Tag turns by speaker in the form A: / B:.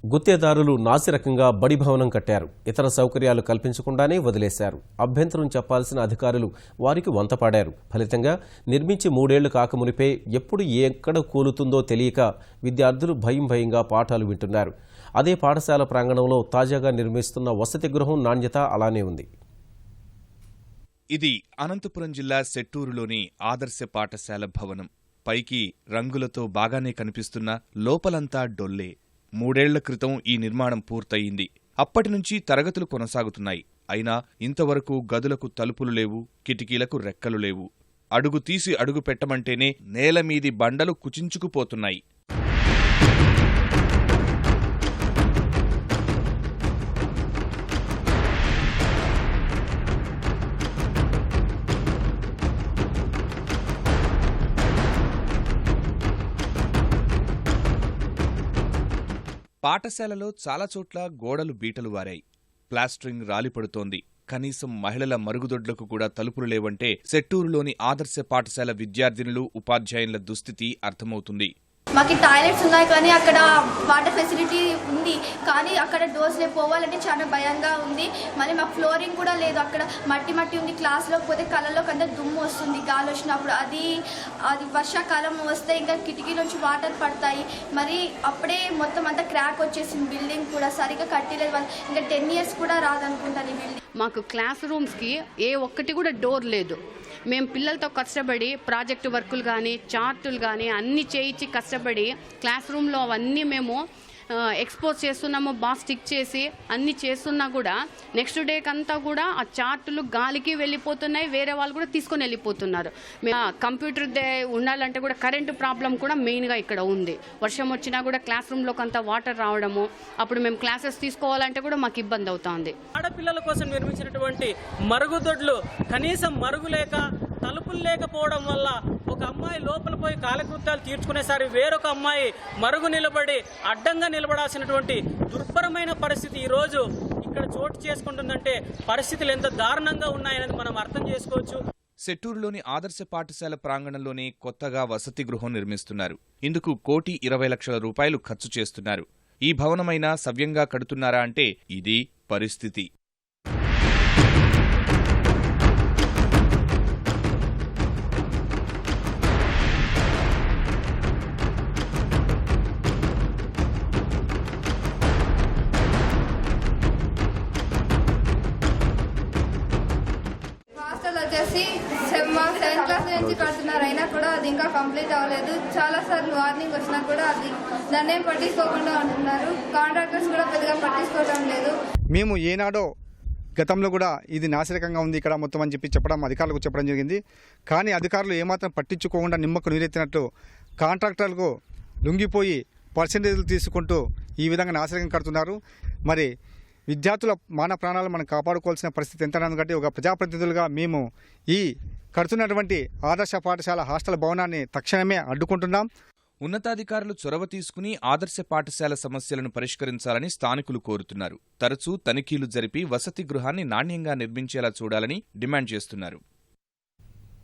A: గుత్తేదారులు నాసిరకంగా బడి భవనం కట్టారు. ఇతర సౌకర్యాలు కల్పించకుండానే వదిలేశారు. అభ్యంతరం చెప్పాల్సిన అధికారులు వారికి వంతపాడారు. ఫలితంగా నిర్మించి 3 ఏళ్లు కాకమునిపే ఎప్పుడు ఎక్కడ కూలుతుందో తెలియక విద్యార్థులు భయంగా పాఠాలు వింటున్నారు. అదే పాఠశాల ప్రాంగణంలో తాజాగా నిర్మిస్తున్న వసతి గృహం నాణ్యత అలానే ఉంది.
B: ఇది అనంతపురం జిల్లా సెట్టూరులోని ఆదర్శ పాఠశాల భవనం. పైకి రంగులతో బాగానే కనిపిస్తున్న లోపలంతా డొల్లే. 3 ఏళ్ల క్రితం ఈ నిర్మాణం పూర్తయింది. అప్పటినుంచి తరగతులు కొనసాగుతున్నాయి. అయినా ఇంతవరకు గదులకు తలుపులు లేవు, కిటికీలకు రెక్కలు లేవు. అడుగు తీసి అడుగు పెట్టమంటేనే నేలమీది బండలు కుచించుకుపోతున్నాయి. పాఠశాలలో చాలా చోట్ల గోడలు బీటలు వారాయి. ప్లాస్టరింగ్ రాలిపడుతోంది. కనీసం మహిళల మరుగుదొడ్లకు కూడా తలుపులు లేవంటే సెట్టూరులోని ఆదర్శ పాఠశాల విద్యార్థినులు, ఉపాధ్యాయుల దుస్థితి అర్థమవుతుంది.
C: మాకు టాయిలెట్స్ ఉన్నాయి, కానీ అక్కడ వాటర్ ఫెసిలిటీ ఉంది, కానీ అక్కడ డోర్స్ పోవాలంటే చాలా భయంగా ఉంది. మళ్ళీ మాకు ఫ్లోరింగ్ కూడా లేదు. అక్కడ మట్టి ఉంది. క్లాస్లోకి పోతే కళ్ళలోకి అంతా దుమ్ము వస్తుంది గాలి వచ్చినప్పుడు. అది వర్షాకాలం వస్తే ఇంకా కిటికీ నుంచి వాటర్ పడతాయి. మరి అప్పుడే మొత్తం అంతా క్రాక్ వచ్చేసింది. బిల్డింగ్ కూడా సరిగ్గా కట్టలేదు. ఇంకా 10 years కూడా రాదనుకుంటాను ఈ బిల్డింగ్.
D: మాకు క్లాస్ రూమ్స్కి ఏ ఒక్కటి కూడా డోర్ లేదు. మేము పిల్లలతో కష్టపడి ప్రాజెక్టు వర్కులు కానీ చార్టులు కానీ అన్నీ చేయించి కష్టపడి క్లాస్ రూమ్లో అవన్నీ మేము ఎక్స్పోజ్ చేస్తున్నాము. బాగా స్టిక్ చేసి అన్నీ చేస్తున్నా కూడా నెక్స్ట్ డేకి అంతా కూడా ఆ చార్టులు గాలికి వెళ్ళిపోతున్నాయి. వేరే వాళ్ళు కూడా తీసుకొని వెళ్ళిపోతున్నారు. కంప్యూటర్ ఉండాలంటే కూడా కరెంటు ప్రాబ్లం కూడా మెయిన్గా ఇక్కడ ఉంది. వర్షం వచ్చినా కూడా క్లాస్ రూమ్లోకి అంతా వాటర్ రావడము, అప్పుడు మేము క్లాసెస్ తీసుకోవాలంటే కూడా మాకు ఇబ్బంది అవుతుంది.
E: ఆడపిల్లల కోసం నిర్మించినటువంటి మరుగుదొడ్లు కనీసం మరుగు లేక తలుపులు లేకపోవడం వల్ల ఒక అమ్మాయి లోపల పోయి కాలకృత్యాలు తీర్చుకునేసరి వేరొక అమ్మాయి మరుగు నిలబడి అడ్డంగా నిలబడాల్సినటువంటి దుర్భరమైన పరిస్థితి ఈ రోజు ఇక్కడ చోటు చేసుకుంటుందంటే పరిస్థితులు ఎంత దారుణంగా ఉన్నాయనేది మనం అర్థం చేసుకోవచ్చు.
B: సెట్టూరులోని ఆదర్శ పాఠశాల ప్రాంగణంలోనే కొత్తగా వసతి గృహం నిర్మిస్తున్నారు. ఇందుకు 1,20,00,000 రూపాయలు ఖర్చు చేస్తున్నారు. ఈ భవనమైనా సవ్యంగా కడుతున్నారా అంటే ఇది పరిస్థితి.
C: వచ్చేసి 7th క్లాస్ నుంచి కడుతున్నారు. అయినా కూడా అది ఇంకా కంప్లీట్ అవ్వలేదు. చాలా సార్లు వార్నింగ్ వచ్చినా కూడా దాన్ని ఏం పట్టించుకోకుండా ఉంటున్నారు. కాంట్రాక్టర్స్ కూడా పెద్దగా పట్టించుకోవడం లేదు.
F: మేము ఏనాడో గతంలో కూడా ఇది నాసిరకంగా ఉంది ఇక్కడ మొత్తం అని చెప్పడం అధికారులకు చెప్పడం జరిగింది. కానీ అధికారులు ఏమాత్రం పట్టించుకోకుండా నిమ్మకు నీరెత్తినట్టు కాంట్రాక్టర్లకు లొంగిపోయి పర్సెంటేజ్లు తీసుకుంటూ ఈ విధంగా నాసిరకం కడుతున్నారు. మరి విద్యార్థుల మాన ప్రాణాలు మనం కాపాడుకోవాల్సిన పరిస్థితి ఎంత ఎందుకంటే ఒక ప్రజాప్రతినిధులుగా మేము ఈ కడుతున్నటువంటి ఆదర్శ పాఠశాల హాస్టల్ భవనాన్ని తక్షణమే అడ్డుకుంటున్నాం.
B: ఉన్నతాధికారులు చొరవ తీసుకుని ఆదర్శ పాఠశాల సమస్యలను పరిష్కరించాలని స్థానికులు కోరుతున్నారు. తరచూ తనిఖీలు జరిపి వసతి గృహాన్ని నాణ్యంగా నిర్మించేలా చూడాలని డిమాండ్ చేస్తున్నారు.